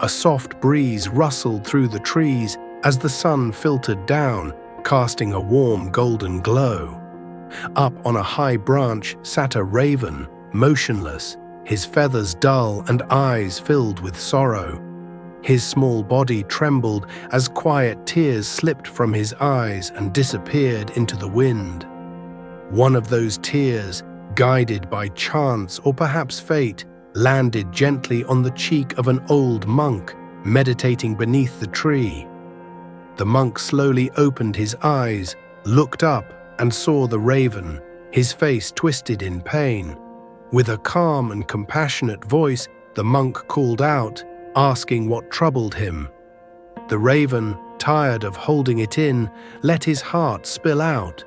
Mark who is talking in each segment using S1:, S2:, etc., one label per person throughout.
S1: A soft breeze rustled through the trees as the sun filtered down, casting a warm golden glow. Up on a high branch sat a raven, motionless, his feathers dull and eyes filled with sorrow. His small body trembled as quiet tears slipped from his eyes and disappeared into the wind. One of those tears, guided by chance or perhaps fate, landed gently on the cheek of an old monk meditating beneath the tree. The monk slowly opened his eyes, looked up, and saw the raven, his face twisted in pain. With a calm and compassionate voice, the monk called out, asking what troubled him. The raven, tired of holding it in, let his heart spill out.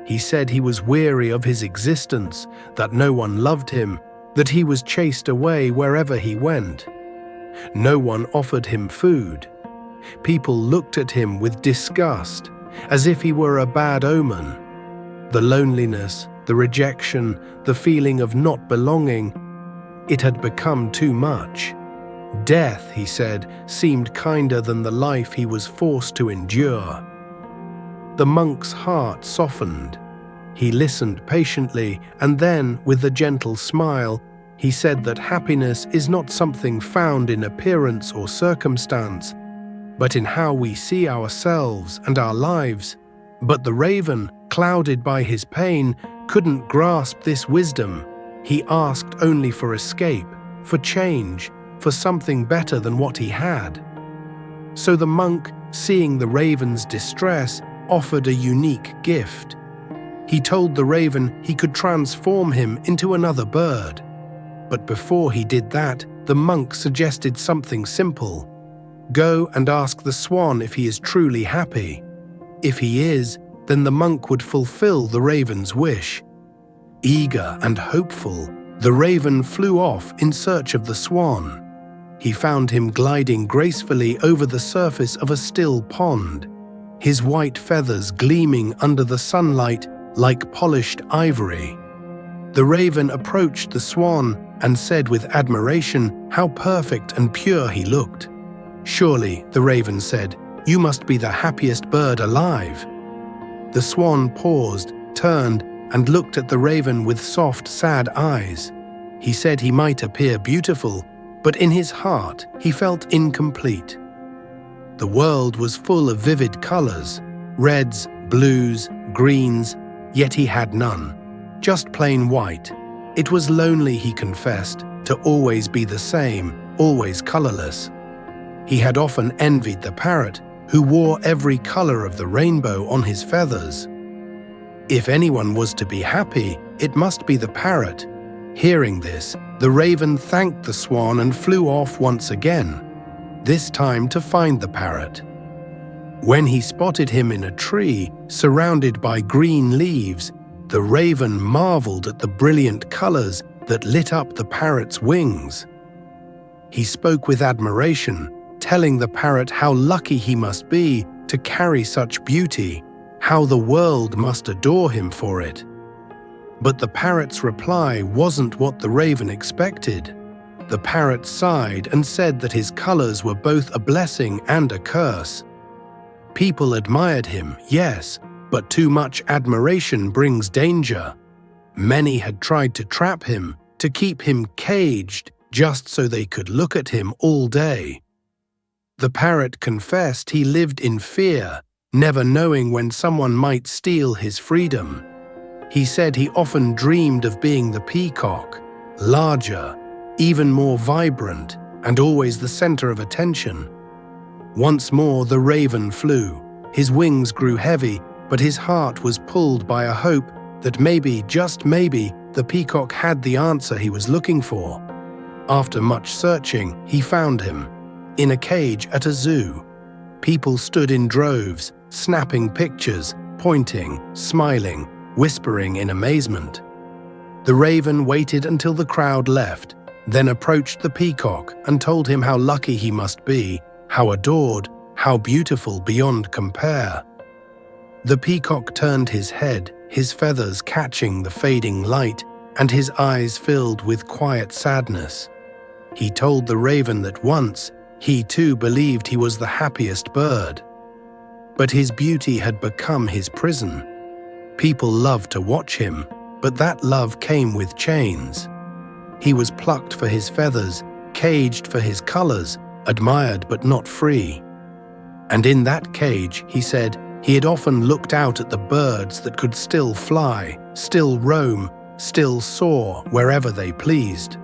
S1: He said he was weary of his existence, that no one loved him, that he was chased away wherever he went. No one offered him food. People looked at him with disgust, as if he were a bad omen. The loneliness, the rejection, the feeling of not belonging, it had become too much. Death, he said, seemed kinder than the life he was forced to endure. The monk's heart softened. He listened patiently, and then, with a gentle smile, he said that happiness is not something found in appearance or circumstance, but in how we see ourselves and our lives. But the raven, clouded by his pain, couldn't grasp this wisdom. He asked only for escape, for change, for something better than what he had. So the monk, seeing the raven's distress, offered a unique gift. He told the raven he could transform him into another bird. But before he did that, the monk suggested something simple. Go and ask the swan if he is truly happy. If he is, then the monk would fulfill the raven's wish. Eager and hopeful, the raven flew off in search of the swan. He found him gliding gracefully over the surface of a still pond, his white feathers gleaming under the sunlight like polished ivory. The raven approached the swan and said with admiration how perfect and pure he looked. Surely, the raven said, you must be the happiest bird alive. The swan paused, turned, and looked at the raven with soft, sad eyes. He said he might appear beautiful, but in his heart he felt incomplete. The world was full of vivid colors, reds, blues, greens, yet he had none, just plain white. It was lonely, he confessed, to always be the same, always colorless. He had often envied the parrot, who wore every color of the rainbow on his feathers. If anyone was to be happy, it must be the parrot. Hearing this, the raven thanked the swan and flew off once again, this time to find the parrot. When he spotted him in a tree, surrounded by green leaves, the raven marveled at the brilliant colors that lit up the parrot's wings. He spoke with admiration, telling the parrot how lucky he must be to carry such beauty, how the world must adore him for it. But the parrot's reply wasn't what the raven expected. The parrot sighed and said that his colors were both a blessing and a curse. People admired him, yes, but too much admiration brings danger. Many had tried to trap him, to keep him caged, just so they could look at him all day. The parrot confessed he lived in fear, never knowing when someone might steal his freedom. He said he often dreamed of being the peacock, larger, even more vibrant, and always the center of attention. Once more the raven flew. His wings grew heavy, but his heart was pulled by a hope that maybe, just maybe, the peacock had the answer he was looking for. After much searching, he found him, in a cage at a zoo. People stood in droves, snapping pictures, pointing, smiling, whispering in amazement. The raven waited until the crowd left, then approached the peacock and told him how lucky he must be, how adored, how beautiful beyond compare. The peacock turned his head, his feathers catching the fading light, and his eyes filled with quiet sadness. He told the raven that once, He too believed he was the happiest bird. But his beauty had become his prison. People loved to watch him, but that love came with chains. He was plucked for his feathers, caged for his colors, admired but not free. And in that cage, he said, he had often looked out at the birds that could still fly, still roam, still soar wherever they pleased.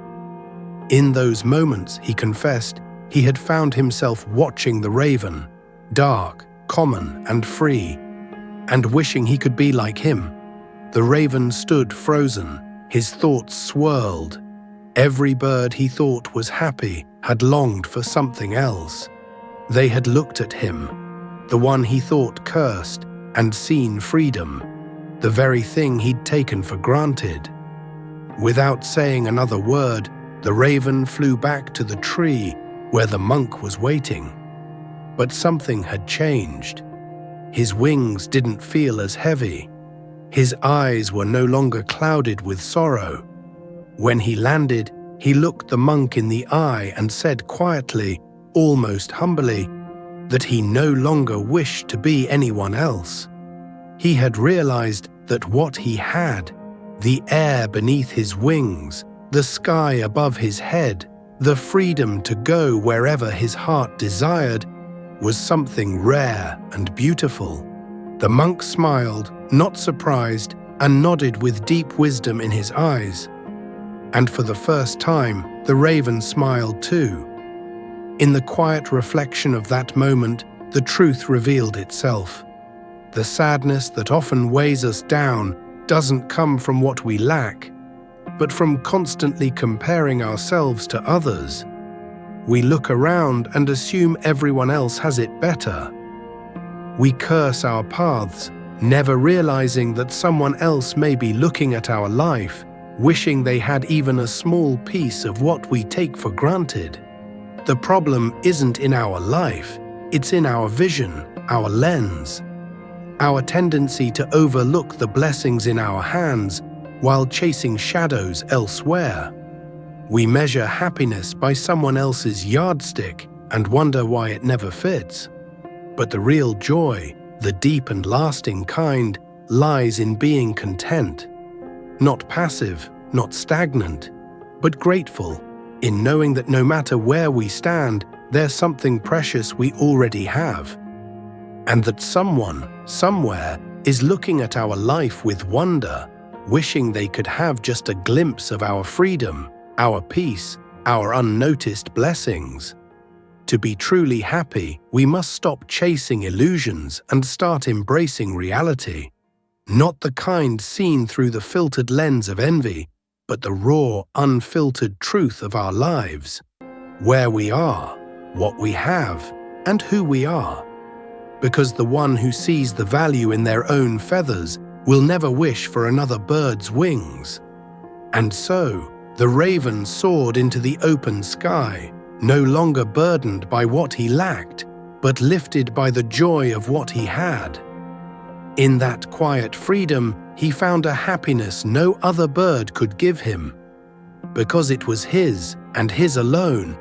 S1: In those moments, he confessed, he had found himself watching the raven, dark, common, and free, and wishing he could be like him. The raven stood frozen, his thoughts swirled. Every bird he thought was happy had longed for something else. They had looked at him, the one he thought cursed, and seen freedom, the very thing he'd taken for granted. Without saying another word, the raven flew back to the tree where the monk was waiting. But something had changed. His wings didn't feel as heavy. His eyes were no longer clouded with sorrow. When he landed, he looked the monk in the eye and said quietly, almost humbly, that he no longer wished to be anyone else. He had realized that what he had, the air beneath his wings, the sky above his head, the freedom to go wherever his heart desired, was something rare and beautiful. The monk smiled, not surprised, and nodded with deep wisdom in his eyes. And for the first time, the raven smiled too. In the quiet reflection of that moment, the truth revealed itself. The sadness that often weighs us down doesn't come from what we lack, but from constantly comparing ourselves to others. We look around and assume everyone else has it better. We curse our paths, never realizing that someone else may be looking at our life, wishing they had even a small piece of what we take for granted. The problem isn't in our life, it's in our vision, our lens. Our tendency to overlook the blessings in our hands while chasing shadows elsewhere. We measure happiness by someone else's yardstick and wonder why it never fits. But the real joy, the deep and lasting kind, lies in being content. Not passive, not stagnant, but grateful, in knowing that no matter where we stand, there's something precious we already have. And that someone, somewhere, is looking at our life with wonder, wishing they could have just a glimpse of our freedom, our peace, our unnoticed blessings. To be truly happy, we must stop chasing illusions and start embracing reality. Not the kind seen through the filtered lens of envy, but the raw, unfiltered truth of our lives. Where we are, what we have, and who we are. Because the one who sees the value in their own feathers will never wish for another bird's wings. And so, the raven soared into the open sky, no longer burdened by what he lacked, but lifted by the joy of what he had. In that quiet freedom, he found a happiness no other bird could give him. Because it was his, and his alone,